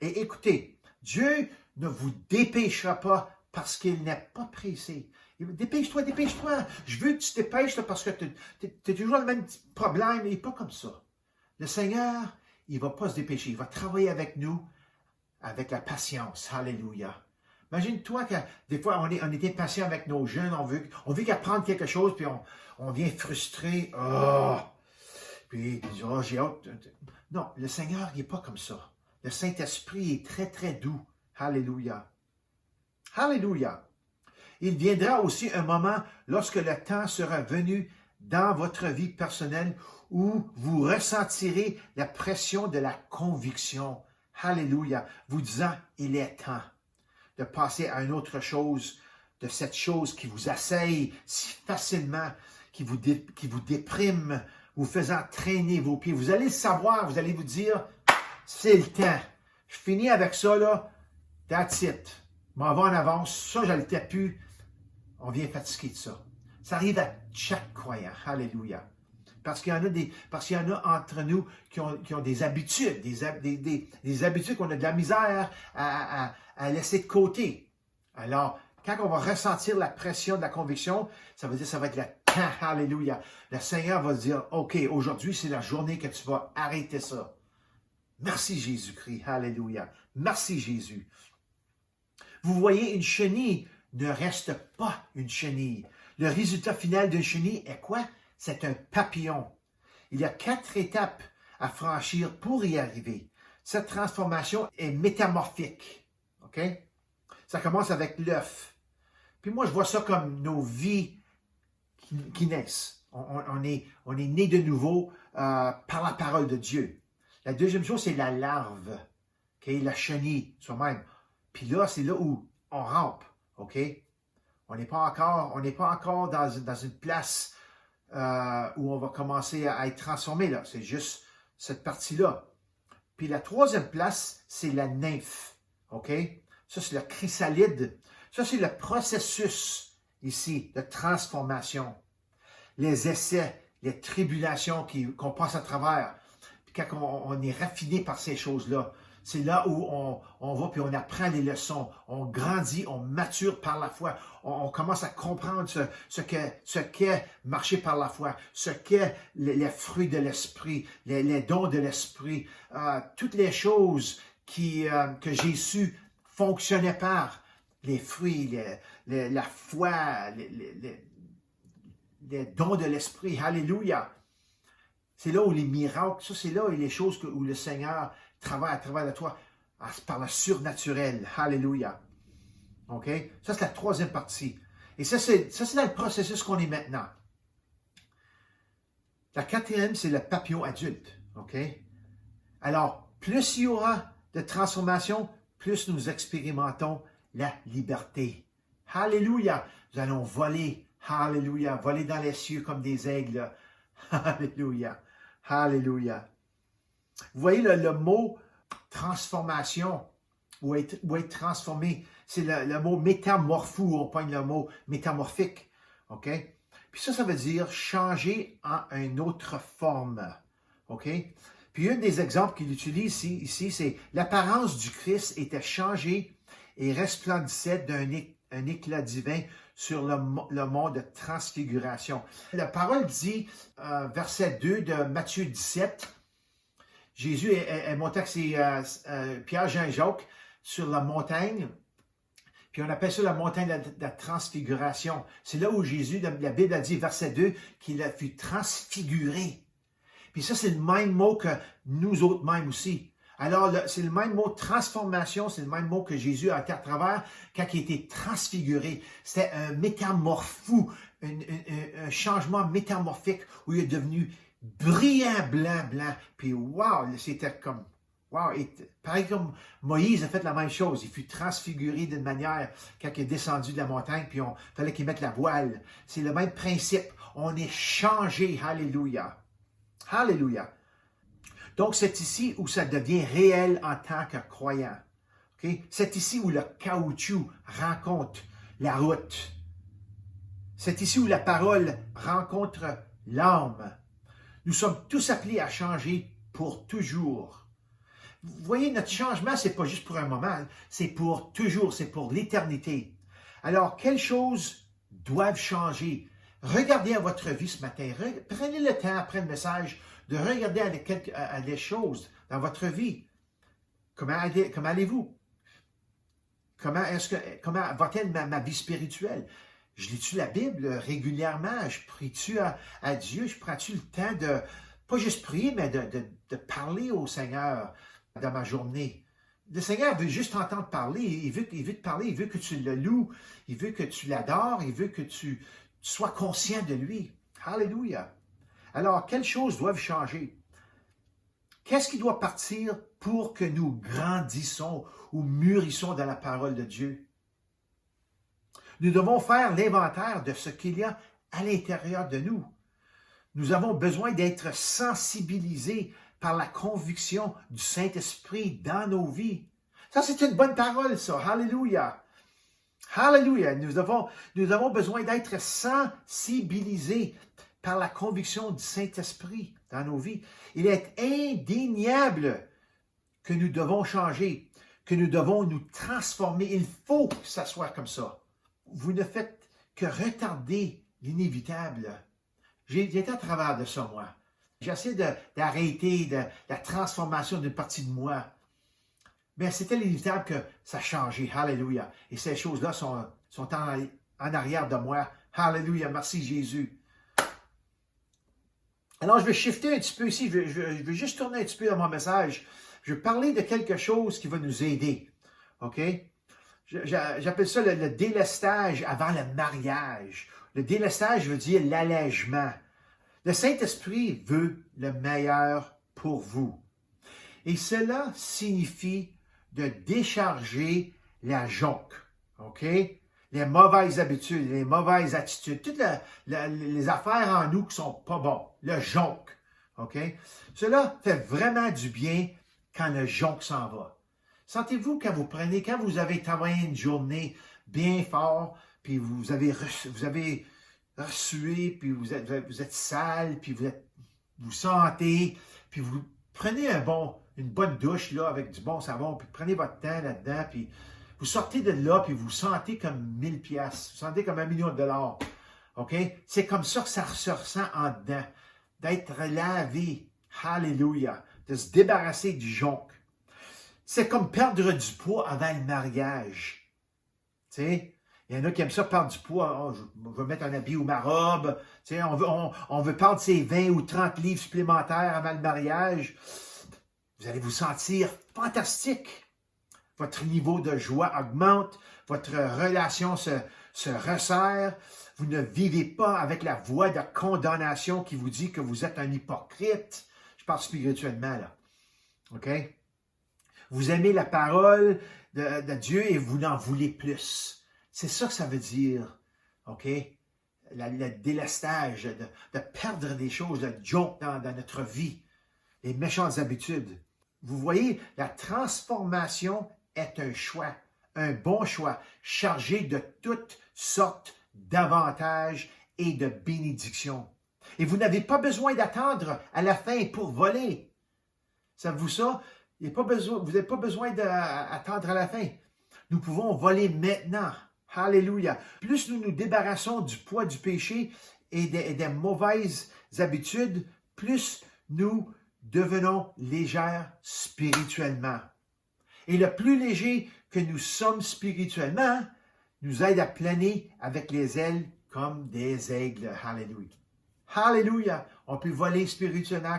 Et écoutez, Dieu ne vous dépêchera pas parce qu'il n'est pas pressé. Dépêche-toi, dépêche-toi. Je veux que tu te dépêches là, parce que tu as toujours le même problème. Il n'est pas comme ça. Le Seigneur, il ne va pas se dépêcher. Il va travailler avec nous avec la patience. Alléluia. Imagine-toi que des fois, on est impatient avec nos jeunes. On veut qu'ils apprennent quelque chose, puis on vient frustré. Oh! Puis, oh, j'ai hâte. Non, le Seigneur, il n'est pas comme ça. Le Saint-Esprit est très, très doux. Alléluia. Alléluia. Il viendra aussi un moment lorsque le temps sera venu dans votre vie personnelle où vous ressentirez la pression de la conviction. Alléluia. Vous disant, il est temps de passer à une autre chose, de cette chose qui vous assaille si facilement, qui vous déprime, vous faisant traîner vos pieds. Vous allez le savoir, vous allez vous dire, c'est le temps. Je finis avec ça, là. That's it. M'en va en avance. Ça, je ne le tais plus. On vient fatigué de ça. Ça arrive à chaque croyant. Alléluia. Parce qu'il y en a entre nous qui ont des habitudes, des habitudes qu'on a de la misère à laisser de côté. Alors, quand on va ressentir la pression de la conviction, ça veut dire que ça va être le temps. Alléluia. Le Seigneur va dire, OK, aujourd'hui, c'est la journée que tu vas arrêter ça. Merci Jésus-Christ. Alléluia. Merci Jésus. Vous voyez, une chenille ne reste pas une chenille. Le résultat final d'une chenille est quoi? C'est un papillon. Il y a 4 étapes à franchir pour y arriver. Cette transformation est métamorphique. OK? Ça commence avec l'œuf. Puis moi, je vois ça comme nos vies qui naissent. On est né de nouveau par la parole de Dieu. La deuxième chose, c'est la larve. OK? La chenille, soi-même. Puis là, c'est là où on rampe. OK? On n'est pas encore dans une place où on va commencer à être transformé. Là. C'est juste cette partie-là. Puis la troisième place, c'est la nymphe. OK? Ça, c'est le chrysalide. Ça, c'est le processus ici de transformation. Les essais, les tribulations qu'on passe à travers. Puis quand on est raffiné par ces choses-là, c'est là où on va puis on apprend les leçons. On grandit, on mature par la foi. On commence à comprendre ce qu'est marcher par la foi, ce qu'est les fruits de l'esprit, les dons de l'esprit, toutes les choses que Jésus fonctionnait par les fruits, la foi, les dons de l'esprit. Alléluia. C'est là où les miracles, ça c'est là où les choses où le Seigneur travaille à travers de toi par le surnaturel. Alléluia. OK? Ça, c'est la troisième partie. Et ça, c'est dans le processus qu'on est maintenant. La quatrième, c'est le papillon adulte. OK? Alors, plus il y aura de transformation, plus nous expérimentons la liberté. Alléluia. Nous allons voler. Alléluia. Voler dans les cieux comme des aigles. Alléluia. Alléluia. Vous voyez le mot transformation ou être transformé, c'est le mot métamorphou, on pogne le mot métamorphique. OK? Puis ça veut dire changer en une autre forme. OK? Puis un des exemples qu'il utilise ici, c'est l'apparence du Christ était changée et resplendissait d'un éclat divin sur le mont de transfiguration. La parole dit, verset 2 de Matthieu 17, Jésus est monté avec Pierre, Jean et Jacques sur la montagne, puis on appelle ça la montagne de la transfiguration. C'est là où Jésus, la Bible a dit, verset 2, qu'il a fut transfiguré. Puis ça, c'est le même mot que nous autres mêmes aussi. Alors, c'est le même mot transformation, c'est le même mot que Jésus a été à travers quand il a été transfiguré. C'était un métamorphou, un changement métamorphique où il est devenu brillant, blanc. Puis wow, c'était comme, wow, pareil comme Moïse a fait la même chose. Il fut transfiguré d'une manière quand il est descendu de la montagne, puis il fallait qu'il mette la voile. C'est le même principe. On est changé, alléluia. Alléluia. Donc, c'est ici où ça devient réel en tant que croyant. Okay? C'est ici où le caoutchouc rencontre la route. C'est ici où la parole rencontre l'âme. Nous sommes tous appelés à changer pour toujours. Vous voyez, notre changement, ce n'est pas juste pour un moment, c'est pour toujours, c'est pour l'éternité. Alors, quelles choses doivent changer? Regardez à votre vie ce matin. Prenez le temps après le message de regarder à les choses dans votre vie. Comment allez-vous? Comment va-t-elle ma vie spirituelle? Je lis-tu la Bible régulièrement? Je prie-tu à Dieu? Je prends-tu le temps de, pas juste prier, mais de parler au Seigneur dans ma journée? Le Seigneur veut juste t'entendre parler. Il veut te parler. Il veut que tu le loues. Il veut que tu l'adores. Il veut que tu sois conscient de lui. Alléluia. Alors, quelles choses doivent changer? Qu'est-ce qui doit partir pour que nous grandissons ou mûrissons dans la parole de Dieu? Nous devons faire l'inventaire de ce qu'il y a à l'intérieur de nous. Nous avons besoin d'être sensibilisés par la conviction du Saint-Esprit dans nos vies. Ça, c'est une bonne parole, ça. Alléluia. Alléluia. Nous avons besoin d'être sensibilisés par la conviction du Saint-Esprit dans nos vies. Il est indéniable que nous devons changer, que nous devons nous transformer. Il faut que ça soit comme ça. Vous ne faites que retarder l'inévitable. J'ai été à travers de ça, moi. J'essaie d'arrêter la transformation d'une partie de moi. Mais c'était l'inévitable que ça changeait. Alléluia. Et ces choses-là sont en arrière de moi. Alléluia. Merci Jésus. Alors, je vais shifter un petit peu ici. Je vais juste tourner un petit peu dans mon message. Je vais parler de quelque chose qui va nous aider. OK? J'appelle ça le délestage avant le mariage. Le délestage veut dire l'allègement. Le Saint-Esprit veut le meilleur pour vous. Et cela signifie de décharger la jonque. OK? Les mauvaises habitudes, les mauvaises attitudes, toutes les affaires en nous qui sont pas bonnes. Le jonc. OK? Cela fait vraiment du bien quand le jonc s'en va. Sentez-vous quand vous avez travaillé une journée bien fort, puis vous avez sué, puis vous êtes sale, puis vous sentez, puis vous prenez une bonne douche là, avec du bon savon, puis prenez votre temps là-dedans, puis vous sortez de là, puis vous sentez comme 1000 piastres, vous sentez comme $1 million. OK? C'est comme ça que ça se ressent en dedans, d'être lavé, alléluia, de se débarrasser du jonc. C'est comme perdre du poids avant le mariage. Tu sais, il y en a qui aiment ça perdre du poids. Oh, je veux mettre un habit ou ma robe. Tu sais, on veut perdre ses 20 ou 30 livres supplémentaires avant le mariage. Vous allez vous sentir fantastique. Votre niveau de joie augmente. Votre relation se resserre. Vous ne vivez pas avec la voix de condamnation qui vous dit que vous êtes un hypocrite. Je parle spirituellement, là. OK? Vous aimez la parole de Dieu et vous en voulez plus. C'est ça que ça veut dire, OK? Le délestage, de perdre des choses, de joke dans notre vie. les méchantes habitudes. Vous voyez, la transformation est un choix, un bon choix, chargé de toutes sortes d'avantages et de bénédictions. Et vous n'avez pas besoin d'attendre à la fin pour voler. Savez-vous ça? Vous n'avez pas besoin d'attendre à la fin. Nous pouvons voler maintenant. Alléluia. Plus nous nous débarrassons du poids du péché et des mauvaises habitudes, plus nous devenons légers spirituellement. Et le plus léger que nous sommes spirituellement, nous aide à planer avec les ailes comme des aigles. Alléluia. Alléluia. On peut voler spirituellement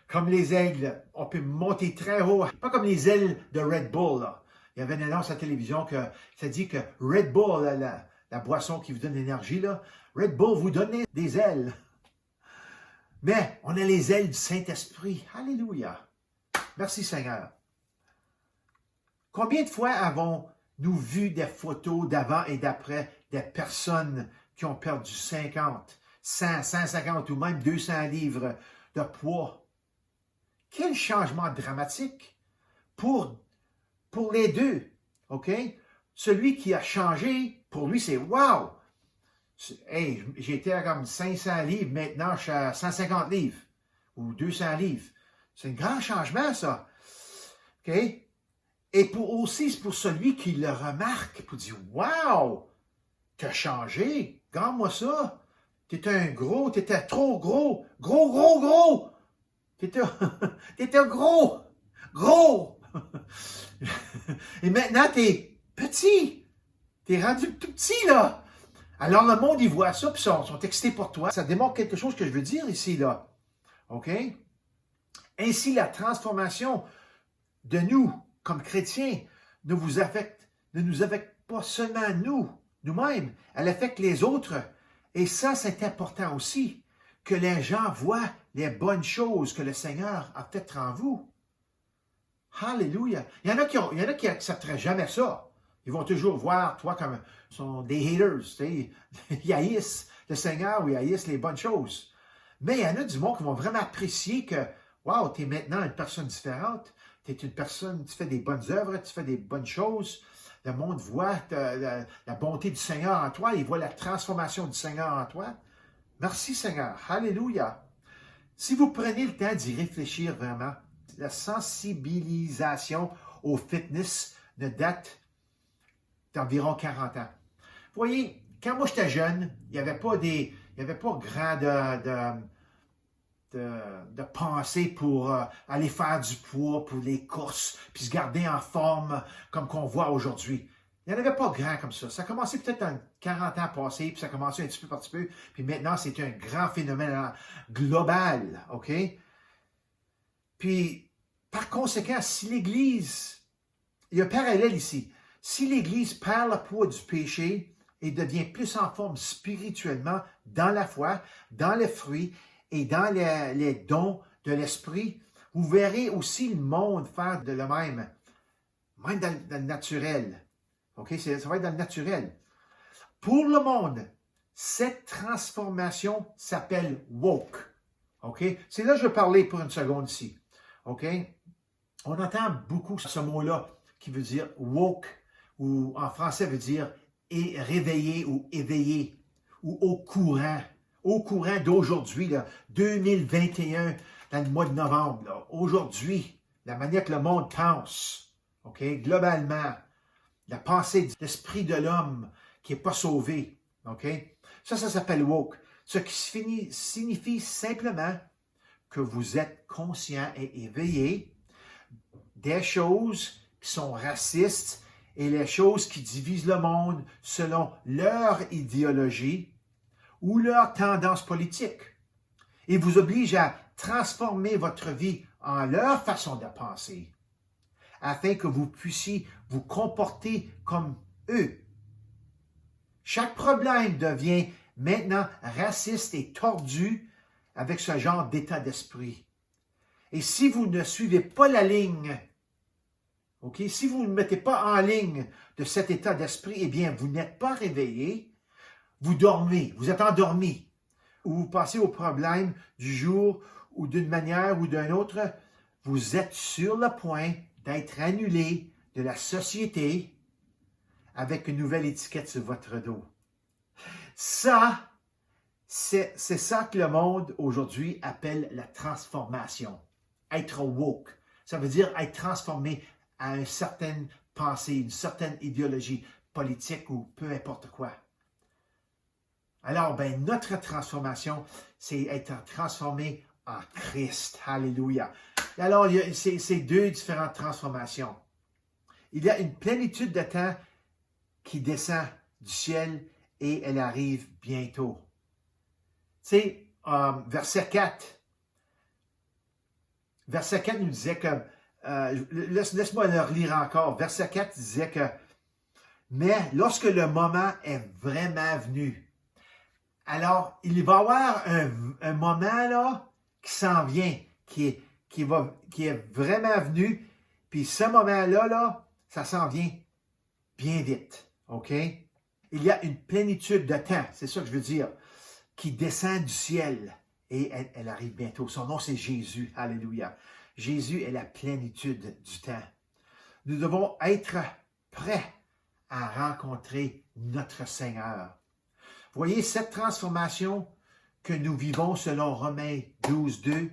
comme les aigles. On peut monter très haut. Pas comme les ailes de Red Bull. Là. Il y avait une annonce à la télévision que ça dit que Red Bull, la boisson qui vous donne l'énergie, là, Red Bull vous donne des ailes. Mais on a les ailes du Saint-Esprit. Alléluia. Merci Seigneur. Combien de fois avons-nous vu des photos d'avant et d'après des personnes qui ont perdu 50, 100, 150 ou même 200 livres de poids? Quel changement dramatique pour les deux, OK? Celui qui a changé, pour lui, c'est « wow! » Hey, j'étais à comme 500 livres, maintenant je suis à 150 livres ou 200 livres. C'est un grand changement, ça. OK? Et aussi, c'est pour celui qui le remarque, pour dire « wow! T'as changé, regarde-moi ça! T'étais un gros, t'étais trop gros! Gros! T'étais gros! Et maintenant, t'es petit! T'es rendu tout petit, là! Alors, le monde, il voit ça, puis ils sont excités pour toi. Ça démontre quelque chose que je veux dire ici, là. OK? Ainsi, la transformation de nous, comme chrétiens, ne nous affecte pas seulement nous-mêmes. Elle affecte les autres. Et ça, c'est important aussi, que les gens voient les bonnes choses que le Seigneur a faites en vous. Alléluia. Il y en a qui accepteraient jamais ça. Ils vont toujours voir toi comme sont des haters. Tu sais. Ils haïssent le Seigneur ou ils haïssent les bonnes choses. Mais il y en a du monde qui vont vraiment apprécier que, wow, tu es maintenant une personne différente. Tu es une personne, tu fais des bonnes œuvres, tu fais des bonnes choses. Le monde voit la bonté du Seigneur en toi. Il voit la transformation du Seigneur en toi. Merci Seigneur. Alléluia. Si vous prenez le temps d'y réfléchir vraiment, la sensibilisation au fitness ne date d'environ 40 ans. Vous voyez, quand moi j'étais jeune, il n'y avait pas grand de pensée pour aller faire du poids, pour les courses, puis se garder en forme comme qu'on voit aujourd'hui. Il n'y en avait pas grand comme ça. Ça a commencé peut-être dans 40 ans passés, puis ça a commencé un petit peu par petit peu, puis maintenant c'est un grand phénomène global, OK? Puis, par conséquent, si l'Église, il y a un parallèle ici, si l'Église perd le poids du péché et devient plus en forme spirituellement dans la foi, dans les fruits et dans les dons de l'Esprit, vous verrez aussi le monde faire de le même dans le naturel. OK? Ça va être dans le naturel. Pour le monde, cette transformation s'appelle woke. OK? C'est là que je vais parler pour une seconde ici. OK? On entend beaucoup ce mot-là qui veut dire woke, ou en français veut dire réveillé ou éveillé, ou au courant d'aujourd'hui, 2021, dans le mois de novembre. Aujourd'hui, la manière que le monde pense, OK? Globalement, la pensée de l'esprit de l'homme qui n'est pas sauvé, OK? Ça s'appelle woke. Ce qui signifie simplement que vous êtes conscient et éveillé des choses qui sont racistes et les choses qui divisent le monde selon leur idéologie ou leur tendance politique et vous oblige à transformer votre vie en leur façon de penser afin que vous puissiez vous comporter comme eux. Chaque problème devient maintenant raciste et tordu avec ce genre d'état d'esprit. Et si vous ne suivez pas la ligne, OK, si vous ne mettez pas en ligne de cet état d'esprit, eh bien, vous n'êtes pas réveillé, vous dormez, vous êtes endormi, ou vous passez au problème du jour ou d'une manière ou d'une autre vous êtes sur le point d'être annulé de la société avec une nouvelle étiquette sur votre dos. Ça, c'est ça que le monde aujourd'hui appelle la transformation. Être woke, ça veut dire être transformé à une certaine pensée, une certaine idéologie politique ou peu importe quoi. Alors, ben, notre transformation, c'est être transformé en Christ. Alléluia. Alors, c'est deux différentes transformations. Il y a une plénitude de temps qui descend du ciel et elle arrive bientôt. Tu sais, verset 4. Verset 4 nous disait que, laisse-moi le relire encore. Verset 4 disait que, mais lorsque le moment est vraiment venu, alors il va y avoir un moment là qui s'en vient, qui est vraiment venu, puis ce moment-là, là, ça s'en vient bien vite, OK? Il y a une plénitude de temps, c'est ça que je veux dire, qui descend du ciel et elle arrive bientôt. Son nom, c'est Jésus, alléluia. Jésus est la plénitude du temps. Nous devons être prêts à rencontrer notre Seigneur. Voyez, cette transformation que nous vivons selon Romains 12, 2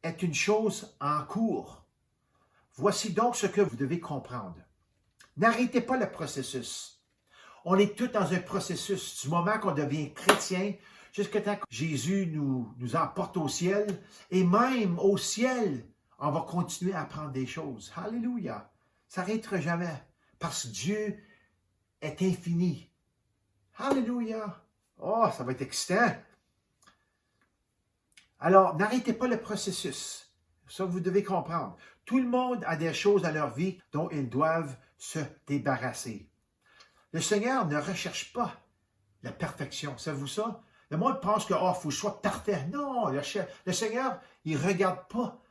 est une chose en cours. Voici donc ce que vous devez comprendre. N'arrêtez pas le processus. On est tous dans un processus du moment qu'on devient chrétien jusqu'à temps que Jésus nous emporte au ciel. Et même au ciel, on va continuer à apprendre des choses. Alléluia. Ça n'arrêtera jamais parce que Dieu est infini. Alléluia. Oh, ça va être excitant. Alors, n'arrêtez pas le processus. Ça, vous devez comprendre. Tout le monde a des choses dans leur vie dont ils doivent se débarrasser. Le Seigneur ne recherche pas la perfection. Savez-vous ça? Le monde pense que, faut que je sois parfait. Non, le Seigneur, il ne regarde pas.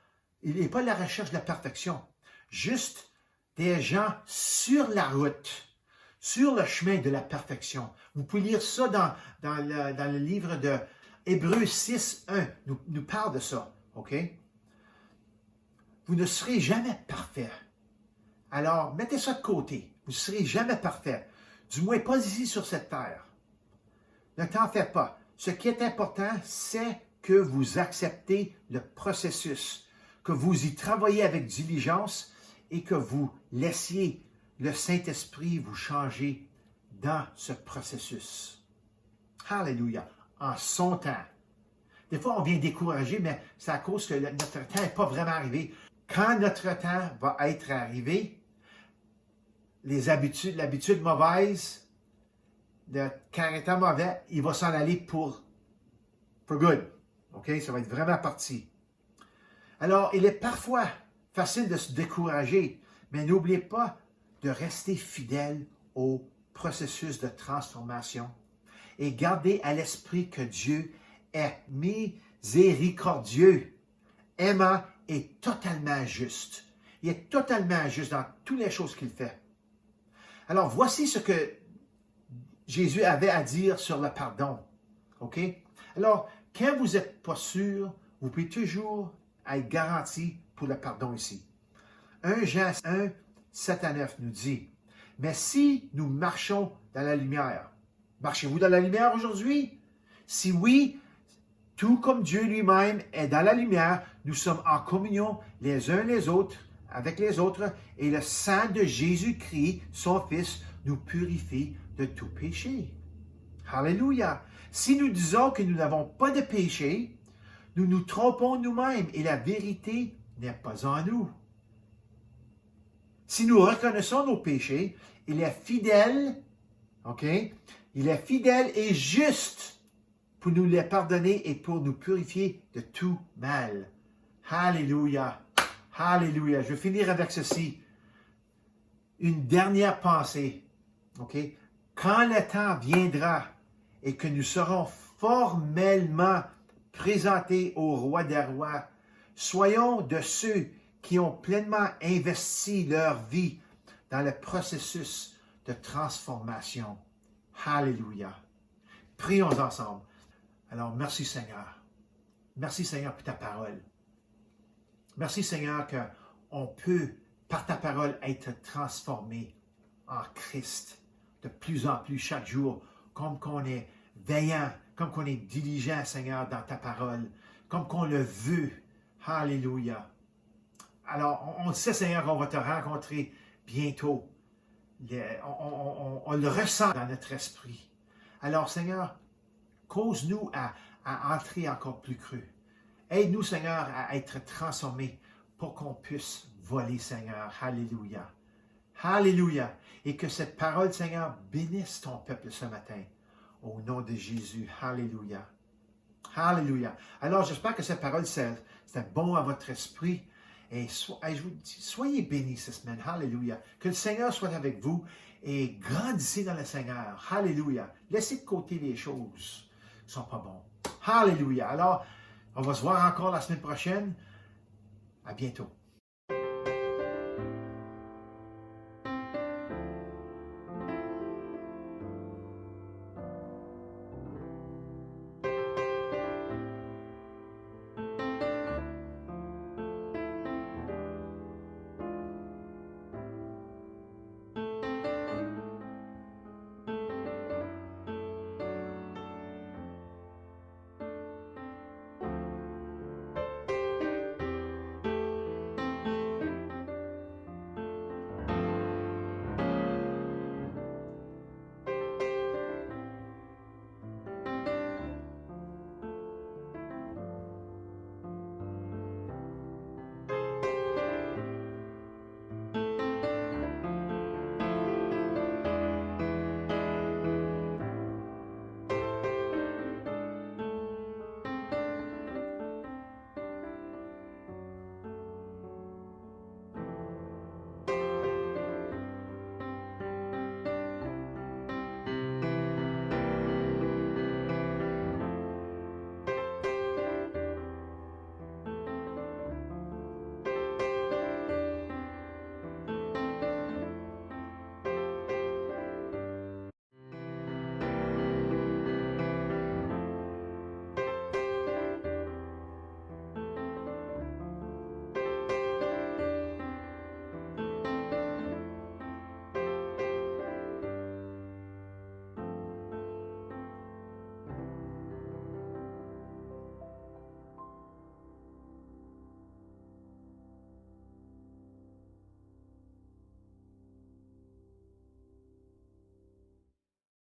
Il n'est pas à la recherche de la perfection. Juste des gens sur la route, sur le chemin de la perfection. Vous pouvez lire ça dans le livre de Hébreux 6, 1. Nous parle de ça, OK? Vous ne serez jamais parfait. Alors, mettez ça de côté. Vous ne serez jamais parfait. Du moins, pas ici sur cette terre. Ne t'en fais pas. Ce qui est important, c'est que vous acceptez le processus, que vous y travaillez avec diligence et que vous laissiez le Saint-Esprit vous changer dans ce processus. Alléluia. En son temps. Des fois, on vient décourager, mais c'est à cause que notre temps n'est pas vraiment arrivé. Quand notre temps va être arrivé, l'habitude mauvaise, le caractère mauvais, il va s'en aller pour good. OK? Ça va être vraiment parti. Alors, il est parfois facile de se décourager, mais n'oubliez pas de rester fidèle au processus de transformation et gardez à l'esprit que Dieu est miséricordieux, aimant et totalement juste. Il est totalement juste dans toutes les choses qu'il fait. Alors, voici ce que Jésus avait à dire sur le pardon. OK? Alors, quand vous n'êtes pas sûr, vous pouvez toujours être garanti pour le pardon ici. 1 Jean 1, 7 à 9 nous dit, « Mais si nous marchons dans la lumière, marchez-vous dans la lumière aujourd'hui? Si oui, tout comme Dieu lui-même est dans la lumière, nous sommes en communion les uns les autres, avec les autres, et le sang de Jésus-Christ, son Fils, nous purifie de tout péché. » Alléluia! Si nous disons que nous n'avons pas de péché, nous nous trompons nous-mêmes et la vérité n'est pas en nous. Si nous reconnaissons nos péchés, il est fidèle, OK? Il est fidèle et juste pour nous les pardonner et pour nous purifier de tout mal. Alléluia! Alléluia! Je vais finir avec ceci. Une dernière pensée, OK? Quand le temps viendra et que nous serons formellement présentés au roi des rois, soyons de ceux qui ont pleinement investi leur vie dans le processus de transformation. Alléluia. Prions ensemble. Alors, merci Seigneur. Merci Seigneur pour ta parole. Merci Seigneur qu'on peut, par ta parole, être transformé en Christ de plus en plus chaque jour, comme qu'on est veillant, comme qu'on est diligent, Seigneur, dans ta parole, comme qu'on le veut. Alléluia. Alors, on sait, Seigneur, qu'on va te rencontrer bientôt. On le ressent dans notre esprit. Alors, Seigneur, cause-nous à entrer encore plus creux. Aide-nous, Seigneur, à être transformés pour qu'on puisse voler, Seigneur. Alléluia. Alléluia. Et que cette parole, Seigneur, bénisse ton peuple ce matin. Au nom de Jésus. Alléluia. Alléluia. Alors, j'espère que cette parole, c'était bon à votre esprit. Et je vous dis, soyez bénis cette semaine. Alléluia. Que le Seigneur soit avec vous et grandissez dans le Seigneur. Alléluia. Laissez de côté les choses qui ne sont pas bonnes. Alléluia. Alors, on va se voir encore la semaine prochaine. À bientôt.